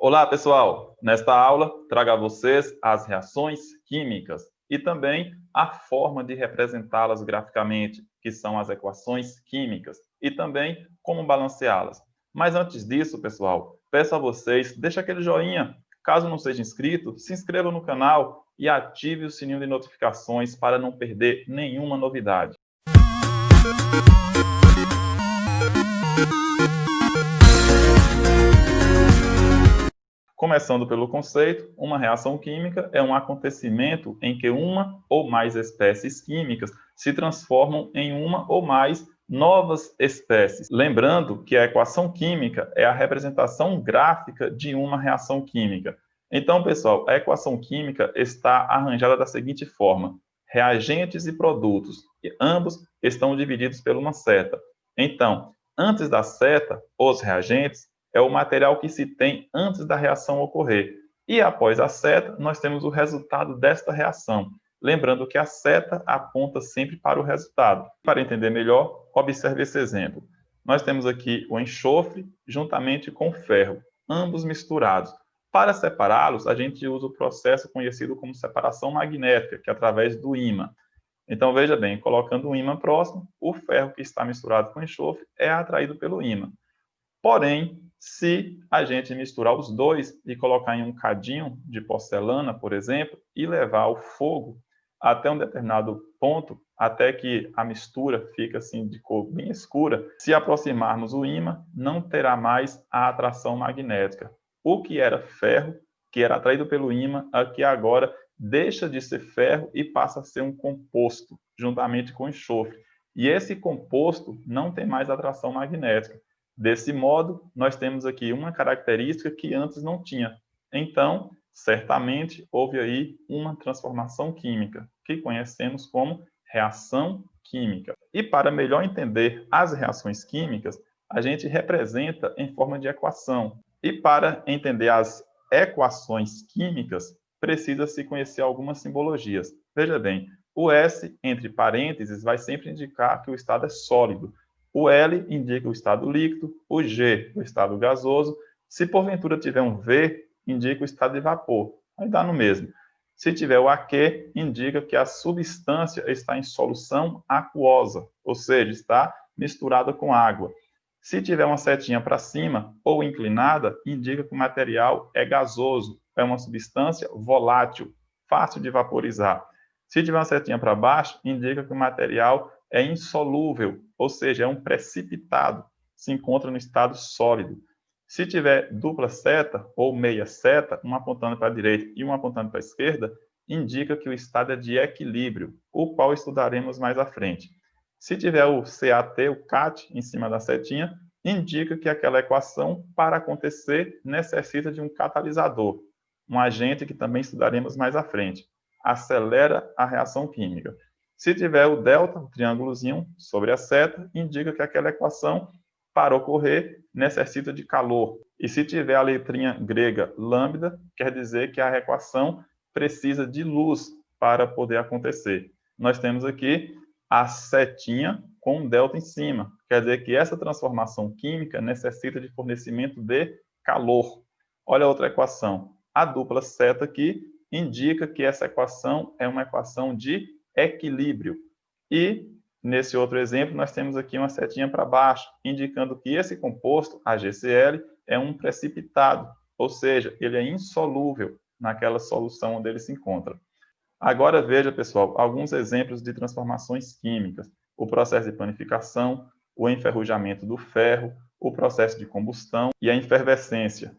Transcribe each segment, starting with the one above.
Olá, pessoal! Nesta aula, trago a vocês as reações químicas e também a forma de representá-las graficamente, que são as equações químicas, e também como balanceá-las. Mas antes disso, pessoal, peço a vocês, deixe aquele joinha. Caso não seja inscrito, se inscreva no canal e ative o sininho de notificações para não perder nenhuma novidade. Começando pelo conceito, uma reação química é um acontecimento em que uma ou mais espécies químicas se transformam em uma ou mais novas espécies. Lembrando que a equação química é a representação gráfica de uma reação química. Então, pessoal, a equação química está arranjada da seguinte forma: reagentes e produtos, e ambos estão divididos por uma seta. Então, antes da seta, os reagentes, é o material que se tem antes da reação ocorrer. E após a seta, nós temos o resultado desta reação. Lembrando que a seta aponta sempre para o resultado. Para entender melhor, observe esse exemplo. Nós temos aqui o enxofre juntamente com o ferro, ambos misturados. Para separá-los, a gente usa o processo conhecido como separação magnética, que é através do ímã. Então, veja bem, colocando um ímã próximo, o ferro que está misturado com o enxofre é atraído pelo ímã. Porém, se a gente misturar os dois e colocar em um cadinho de porcelana, por exemplo, e levar ao fogo até um determinado ponto, até que a mistura fica assim de cor bem escura, se aproximarmos o ímã, não terá mais a atração magnética. O que era ferro, que era atraído pelo ímã, aqui agora deixa de ser ferro e passa a ser um composto, juntamente com enxofre. E esse composto não tem mais atração magnética. Desse modo, nós temos aqui uma característica que antes não tinha. Então, certamente, houve aí uma transformação química, que conhecemos como reação química. E para melhor entender as reações químicas, a gente representa em forma de equação. E para entender as equações químicas, precisa-se conhecer algumas simbologias. Veja bem, o S, entre parênteses, vai sempre indicar que o estado é sólido. O L indica o estado líquido, o G, o estado gasoso. Se porventura tiver um V, indica o estado de vapor. Aí dá no mesmo. Se tiver o AQ, indica que a substância está em solução aquosa, ou seja, está misturada com água. Se tiver uma setinha para cima ou inclinada, indica que o material é gasoso, é uma substância volátil, fácil de vaporizar. Se tiver uma setinha para baixo, indica que o material é insolúvel, ou seja, é um precipitado, se encontra no estado sólido. Se tiver dupla seta ou meia seta, uma apontando para a direita e uma apontando para a esquerda, indica que o estado é de equilíbrio, o qual estudaremos mais à frente. Se tiver o CAT, o CAT, em cima da setinha, indica que aquela equação, para acontecer, necessita de um catalisador, um agente que também estudaremos mais à frente. Acelera a reação química. Se tiver o delta, o triângulozinho sobre a seta, indica que aquela equação, para ocorrer, necessita de calor. E se tiver a letrinha grega lambda, quer dizer que a equação precisa de luz para poder acontecer. Nós temos aqui a setinha com um delta em cima. Quer dizer que essa transformação química necessita de fornecimento de calor. Olha a outra equação. A dupla seta aqui indica que essa equação é uma equação de equilíbrio. E, nesse outro exemplo, nós temos aqui uma setinha para baixo, indicando que esse composto, AgCl, é um precipitado, ou seja, ele é insolúvel naquela solução onde ele se encontra. Agora veja, pessoal, alguns exemplos de transformações químicas. O processo de panificação, o enferrujamento do ferro, o processo de combustão e a efervescência.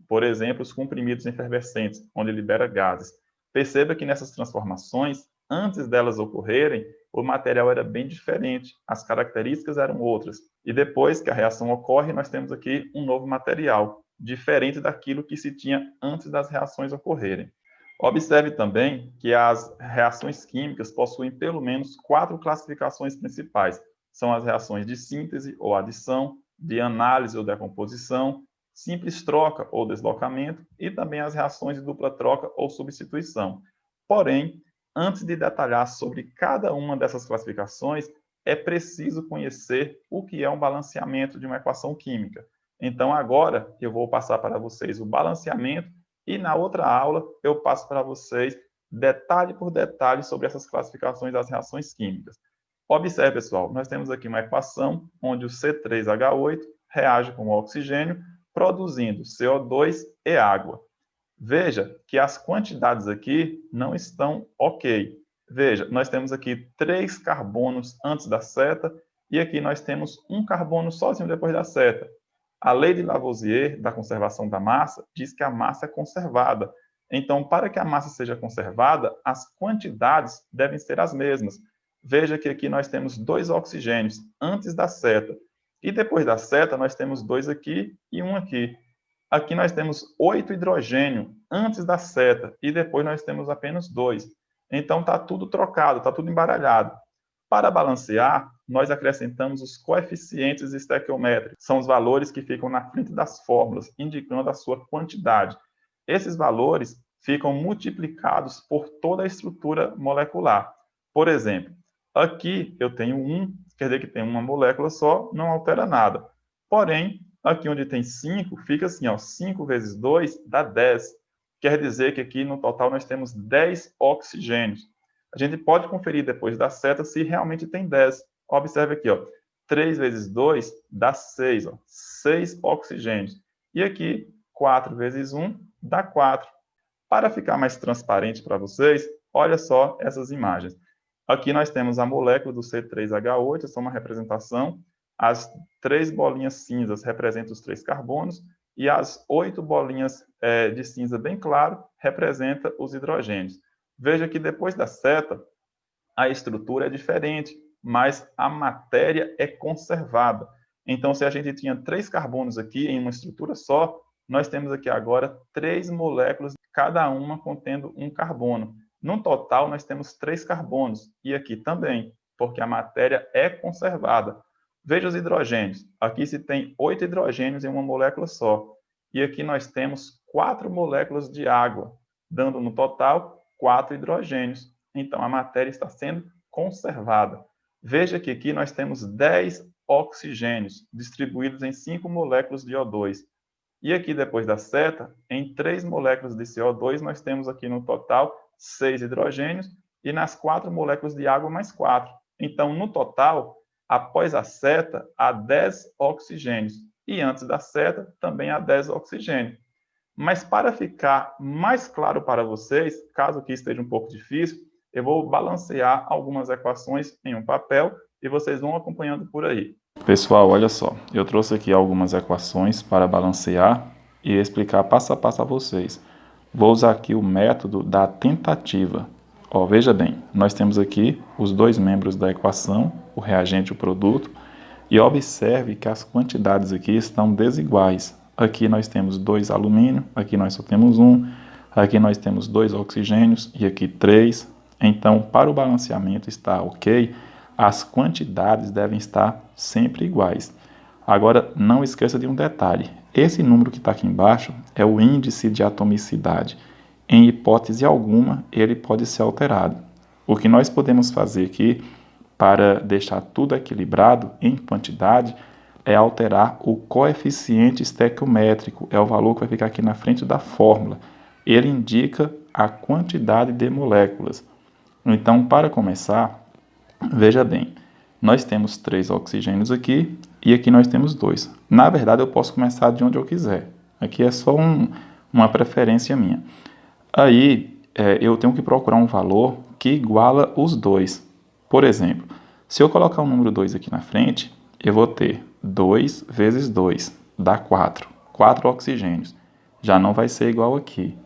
Por exemplo, os comprimidos efervescentes, onde libera gases. Perceba que nessas transformações, antes delas ocorrerem, o material era bem diferente, as características eram outras. E depois que a reação ocorre, nós temos aqui um novo material, diferente daquilo que se tinha antes das reações ocorrerem. Observe também que as reações químicas possuem pelo menos 4 classificações principais. São as reações de síntese ou adição, de análise ou decomposição, simples troca ou deslocamento e também as reações de dupla troca ou substituição. Porém, antes de detalhar sobre cada uma dessas classificações, é preciso conhecer o que é um balanceamento de uma equação química. Então, agora eu vou passar para vocês o balanceamento e na outra aula eu passo para vocês detalhe por detalhe sobre essas classificações das reações químicas. Observe, pessoal, nós temos aqui uma equação onde o C3H8 reage com o oxigênio, produzindo CO2 e água. Veja que as quantidades aqui não estão ok. Veja, nós temos aqui 3 carbonos antes da seta e aqui nós temos um carbono sozinho depois da seta. A lei de Lavoisier, da conservação da massa, diz que a massa é conservada. Então, para que a massa seja conservada, as quantidades devem ser as mesmas. Veja que aqui nós temos 2 oxigênios antes da seta. E depois da seta, nós temos 2 aqui e 1 aqui. Aqui nós temos 8 hidrogênio antes da seta e depois nós temos apenas 2. Então, está tudo trocado, está tudo embaralhado. Para balancear, nós acrescentamos os coeficientes estequiométricos. São os valores que ficam na frente das fórmulas, indicando a sua quantidade. Esses valores ficam multiplicados por toda a estrutura molecular. Por exemplo, aqui eu tenho 1, quer dizer que tem uma molécula só, não altera nada. Porém, aqui onde tem 5, fica assim, ó, 5 vezes 2 dá 10. Quer dizer que aqui no total nós temos 10 oxigênios. A gente pode conferir depois da seta se realmente tem 10. Observe aqui, ó, 3 vezes 2 dá 6, ó, 6 oxigênios. E aqui, 4 vezes 1 dá 4. Para ficar mais transparente para vocês, olha só essas imagens. Aqui nós temos a molécula do C3H8, essa é uma representação. As 3 bolinhas cinzas representam os 3 carbonos e as 8 bolinhas de cinza bem claro representam os hidrogênios. Veja que depois da seta, a estrutura é diferente, mas a matéria é conservada. Então, se a gente tinha 3 carbonos aqui em uma estrutura só, nós temos aqui agora 3 moléculas, cada uma contendo um carbono. No total, nós temos 3 carbonos, e aqui também, porque a matéria é conservada. Veja os hidrogênios. Aqui se tem 8 hidrogênios em uma molécula só. E aqui nós temos 4 moléculas de água, dando no total 4 hidrogênios. Então, a matéria está sendo conservada. Veja que aqui nós temos 10 oxigênios, distribuídos em 5 moléculas de O2. E aqui, depois da seta, em 3 moléculas de CO2, nós temos aqui no total 6 hidrogênios, e nas 4 moléculas de água, mais 4. Então, no total, após a seta, há 10 oxigênios. E antes da seta, também há 10 oxigênios. Mas para ficar mais claro para vocês, caso aqui esteja um pouco difícil, eu vou balancear algumas equações em um papel e vocês vão acompanhando por aí. Pessoal, olha só, eu trouxe aqui algumas equações para balancear e explicar passo a passo a vocês. Vou usar aqui o método da tentativa. Ó, veja bem, nós temos aqui os 2 membros da equação, o reagente e o produto, e observe que as quantidades aqui estão desiguais. Aqui nós temos 2 alumínio, aqui nós só temos 1, aqui nós temos 2 oxigênios e aqui 3. Então, para o balanceamento estar ok, as quantidades devem estar sempre iguais. Agora, não esqueça de um detalhe. Esse número que está aqui embaixo é o índice de atomicidade. Em hipótese alguma, ele pode ser alterado. O que nós podemos fazer aqui, para deixar tudo equilibrado em quantidade, é alterar o coeficiente estequiométrico. É o valor que vai ficar aqui na frente da fórmula. Ele indica a quantidade de moléculas. Então, para começar, veja bem, nós temos 3 oxigênios aqui e aqui nós temos 2. Na verdade, eu posso começar de onde eu quiser. Aqui é só uma preferência minha. Aí, eu tenho que procurar um valor que iguala os 2. Por exemplo, se eu colocar o número 2 aqui na frente, eu vou ter 2 vezes 2, dá 4. 4 oxigênios. Já não vai ser igual aqui.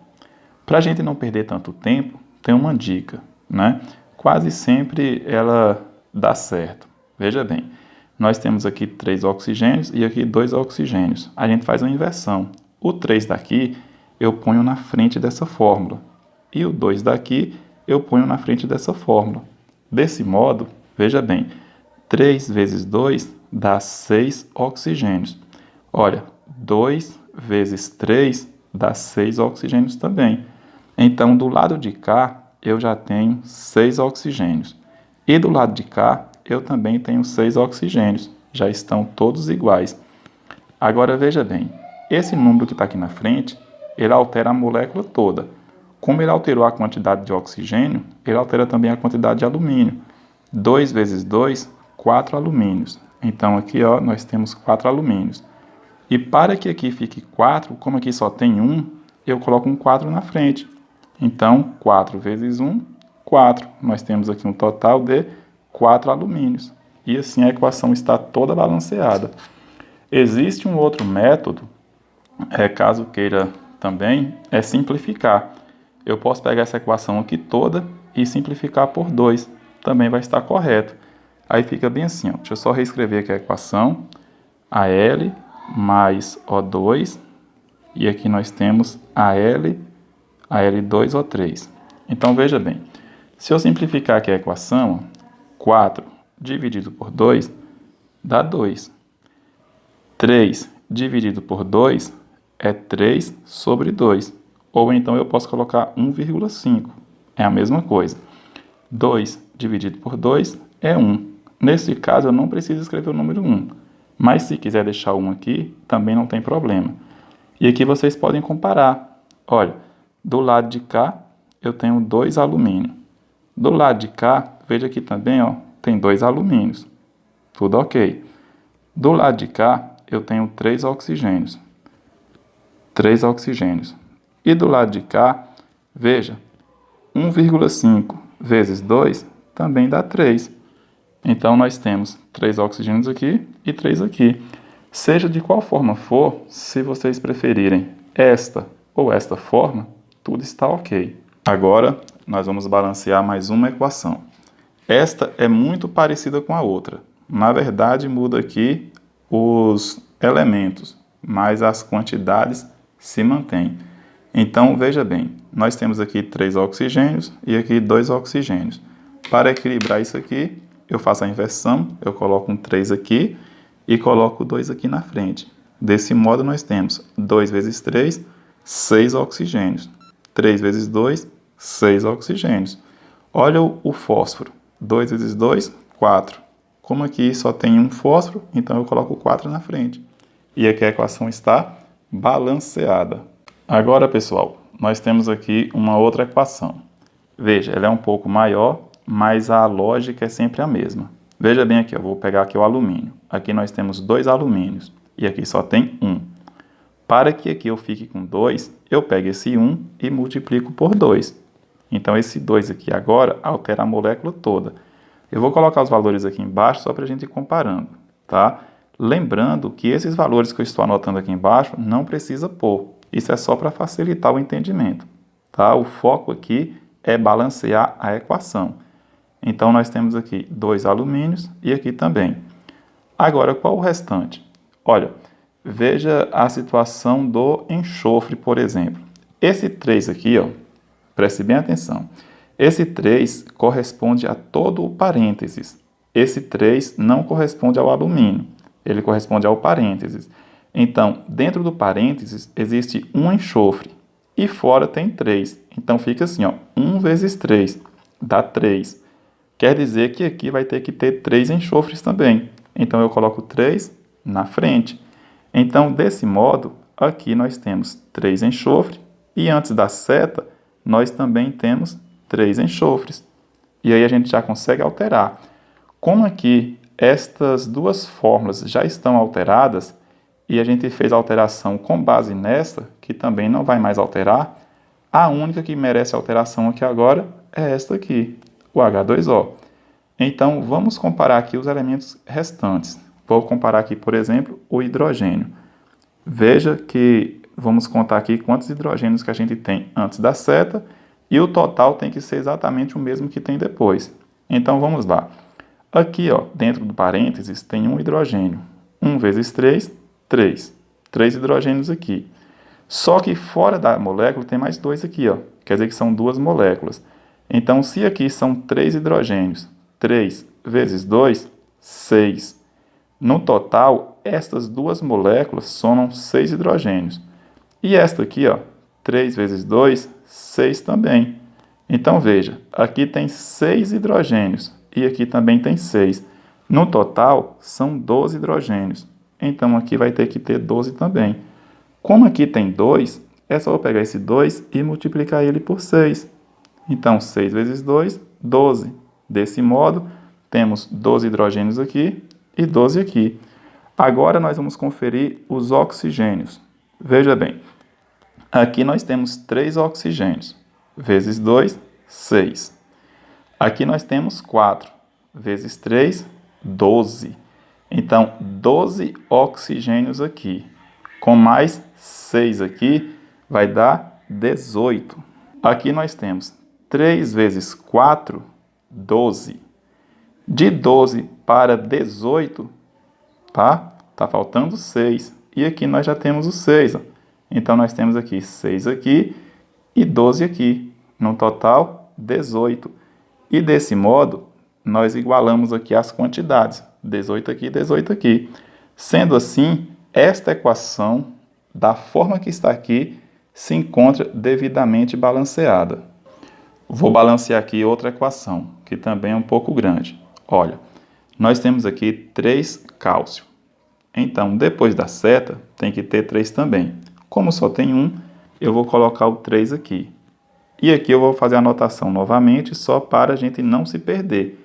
Para a gente não perder tanto tempo, tem uma dica, né? Quase sempre ela dá certo. Veja bem, nós temos aqui 3 oxigênios e aqui 2 oxigênios. A gente faz uma inversão. O 3 daqui eu ponho na frente dessa fórmula. E o 2 daqui eu ponho na frente dessa fórmula. Desse modo, veja bem, 3 vezes 2 dá 6 oxigênios. Olha, 2 vezes 3 dá 6 oxigênios também. Então, do lado de cá, eu já tenho 6 oxigênios. E do lado de cá, eu também tenho 6 oxigênios. Já estão todos iguais. Agora veja bem, esse número que está aqui na frente, ele altera a molécula toda. Como ele alterou a quantidade de oxigênio, ele altera também a quantidade de alumínio. 2 vezes 2, 4 alumínios. Então aqui ó, nós temos 4 alumínios. E para que aqui fique 4, como aqui só tem 1, eu coloco um 4 na frente. Então 4 vezes 1, 4. Nós temos aqui um total de 4 alumínios. E assim a equação está toda balanceada. Existe um outro método, caso queira também, é simplificar. Eu posso pegar essa equação aqui toda e simplificar por 2. Também vai estar correto. Aí fica bem assim, ó. Deixa eu só reescrever aqui a equação. AL mais O2. E aqui nós temos AL2O3. Então veja bem. Se eu simplificar aqui a equação, 4 dividido por 2 dá 2. 3 dividido por 2 é 3 sobre 2. Ou então eu posso colocar 1,5. É a mesma coisa. 2 dividido por 2 é 1. Nesse caso, eu não preciso escrever o número 1. Mas se quiser deixar 1 aqui, também não tem problema. E aqui vocês podem comparar. Olha, do lado de cá, eu tenho 2 alumínio. Do lado de cá, veja aqui também, ó, tem 2 alumínios. Tudo ok. Do lado de cá, eu tenho 3 oxigênios. 3 oxigênios. E do lado de cá, veja, 1,5 vezes 2 também dá 3. Então, nós temos 3 oxigênios aqui e 3 aqui. Seja de qual forma for, se vocês preferirem esta ou esta forma, tudo está ok. Agora, nós vamos balancear mais uma equação. Esta é muito parecida com a outra. Na verdade, muda aqui os elementos, mas as quantidades se mantêm. Então, veja bem, nós temos aqui 3 oxigênios e aqui 2 oxigênios. Para equilibrar isso aqui, eu faço a inversão, eu coloco um 3 aqui e coloco 2 aqui na frente. Desse modo, nós temos 2 vezes 3, 6 oxigênios. 3 vezes 2, 6 oxigênios. Olha o fósforo. 2 vezes 2, 4. Como aqui só tem um fósforo, então eu coloco 4 na frente. E aqui a equação está balanceada. Agora, pessoal, nós temos aqui uma outra equação. Veja, ela é um pouco maior, mas a lógica é sempre a mesma. Veja bem aqui, eu vou pegar aqui o alumínio. Aqui nós temos 2 alumínios e aqui só tem 1. Para que aqui eu fique com 2, eu pego esse 1 e multiplico por 2. Então, esse 2 aqui agora altera a molécula toda. Eu vou colocar os valores aqui embaixo só para a gente ir comparando, tá? Lembrando que esses valores que eu estou anotando aqui embaixo não precisa pôr. Isso é só para facilitar o entendimento, tá? O foco aqui é balancear a equação. Então, nós temos aqui 2 alumínios e aqui também. Agora, qual o restante? Olha, veja a situação do enxofre, por exemplo. Esse 3 aqui, ó, preste bem atenção. Esse 3 corresponde a todo o parênteses. Esse 3 não corresponde ao alumínio. Ele corresponde ao parênteses. Então, dentro do parênteses, existe um enxofre. E fora tem 3. Então, fica assim, ó, 1 vezes 3 dá 3. Quer dizer que aqui vai ter que ter 3 enxofres também. Então, eu coloco 3 na frente. Então, desse modo, aqui nós temos 3 enxofres. E antes da seta, nós também temos 3 enxofres. E aí a gente já consegue alterar. Como aqui estas duas fórmulas já estão alteradas, e a gente fez a alteração com base nessa, que também não vai mais alterar, a única que merece alteração aqui agora é esta aqui, o H2O. Então, vamos comparar aqui os elementos restantes. Vou comparar aqui, por exemplo, o hidrogênio. Veja que vamos contar aqui quantos hidrogênios que a gente tem antes da seta, e o total tem que ser exatamente o mesmo que tem depois. Então, vamos lá. Aqui, ó, dentro do parênteses, tem um hidrogênio. 1 vezes 3, 3. 3 hidrogênios aqui. Só que fora da molécula tem mais 2 aqui, ó. Quer dizer que são 2 moléculas. Então, se aqui são 3 hidrogênios, 3 vezes 2, 6. No total, estas 2 moléculas somam 6 hidrogênios. E esta aqui, ó, 3 vezes 2, 6 também. Então, veja, aqui tem 6 hidrogênios e aqui também tem 6. No total, são 12 hidrogênios. então aqui vai ter que ter 12 também. Como aqui tem 2, é só eu pegar esse 2 e multiplicar ele por 6. Então, 6 vezes 2, 12. Desse modo, temos 12 hidrogênios aqui e 12 aqui. Agora, nós vamos conferir os oxigênios. Veja bem, aqui nós temos 3 oxigênios. Vezes 2, 6. Aqui nós temos 4. Vezes 3, 12. Então, 12 oxigênios aqui. Com mais 6 aqui, vai dar 18. Aqui nós temos 3 vezes 4, 12. De 12 para 18, tá? Tá faltando 6. E aqui nós já temos o 6. Ó. Então, nós temos aqui 6 aqui e 12 aqui. No total, 18. E desse modo, nós igualamos aqui as quantidades. 18 aqui, 18 aqui. Sendo assim, esta equação, da forma que está aqui, se encontra devidamente balanceada. Vou balancear aqui outra equação, que também é um pouco grande. Olha, nós temos aqui 3 cálcio. Então, depois da seta, tem que ter 3 também. Como só tem 1, eu vou colocar o 3 aqui. E aqui eu vou fazer a anotação novamente, só para a gente não se perder.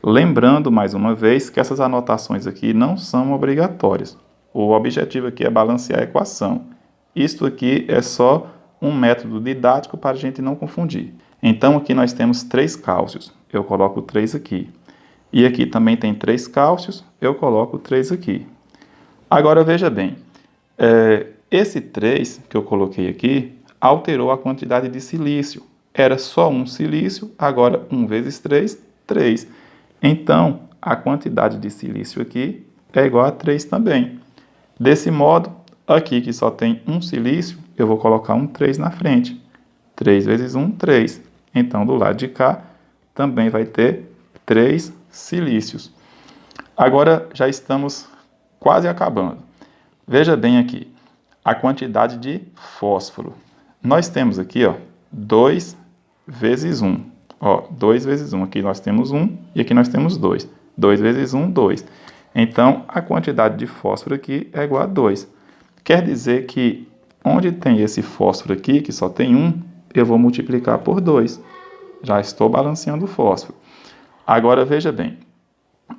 Lembrando, mais uma vez, que essas anotações aqui não são obrigatórias. O objetivo aqui é balancear a equação. Isto aqui é só um método didático para a gente não confundir. Então, aqui nós temos 3 cálcios. Eu coloco 3 aqui. E aqui também tem 3 cálcios. Eu coloco 3 aqui. Agora, veja bem. Esse 3 que eu coloquei aqui alterou a quantidade de silício. Era só um silício, agora 1 vezes 3, 3. Então, a quantidade de silício aqui é igual a 3 também. Desse modo, aqui que só tem um silício, eu vou colocar um 3 na frente. 3 vezes 1, 3. Então, do lado de cá, também vai ter 3 silícios. Agora, já estamos quase acabando. Veja bem aqui, a quantidade de fósforo. Nós temos aqui, ó, 2 vezes 1. Ó, 2 vezes 1. Aqui nós temos 1 e aqui nós temos 2. 2 vezes 1, 2. Então, a quantidade de fósforo aqui é igual a 2. Quer dizer que onde tem esse fósforo aqui, que só tem 1, eu vou multiplicar por 2. Já estou balanceando o fósforo. Agora, veja bem.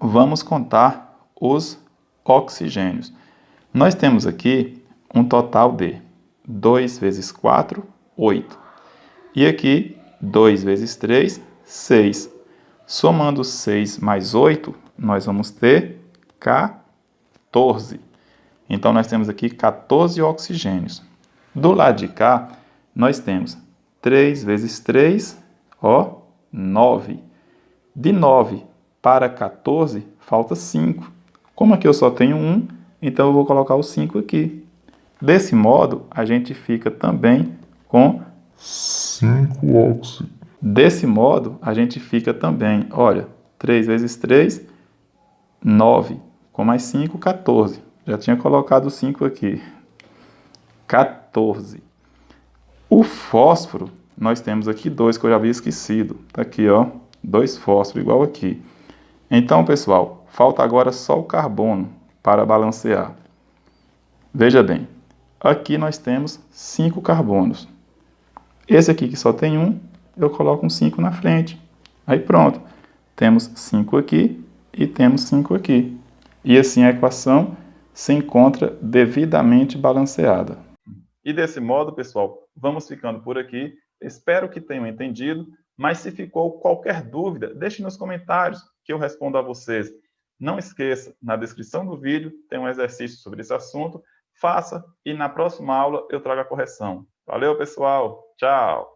Vamos contar os oxigênios. Nós temos aqui um total de 2 vezes 4, 8. E aqui, 2 vezes 3, 6. Somando 6 mais 8, nós vamos ter 14. Então, nós temos aqui 14 oxigênios. Do lado de cá, nós temos 3 vezes 3, ó, 9. De 9 para 14, falta 5. Como aqui eu só tenho 1, então eu vou colocar o 5 aqui. Desse modo, a gente fica também com 5 óxidos. Desse modo, a gente fica também, olha, 3 vezes 3, 9. Com mais 5, 14. Já tinha colocado 5 aqui. 14. O fósforo, nós temos aqui 2 que eu já havia esquecido. Tá aqui, ó, 2 fósforos, igual aqui. Então, pessoal, falta agora só o carbono para balancear. Veja bem, aqui nós temos 5 carbonos. Esse aqui que só tem 1, eu coloco um 5 na frente. Aí pronto, temos 5 aqui e temos 5 aqui. E assim a equação se encontra devidamente balanceada. E desse modo, pessoal, vamos ficando por aqui. Espero que tenham entendido, mas se ficou qualquer dúvida, deixe nos comentários que eu respondo a vocês. Não esqueça, na descrição do vídeo tem um exercício sobre esse assunto. Faça e na próxima aula eu trago a correção. Valeu, pessoal. Tchau.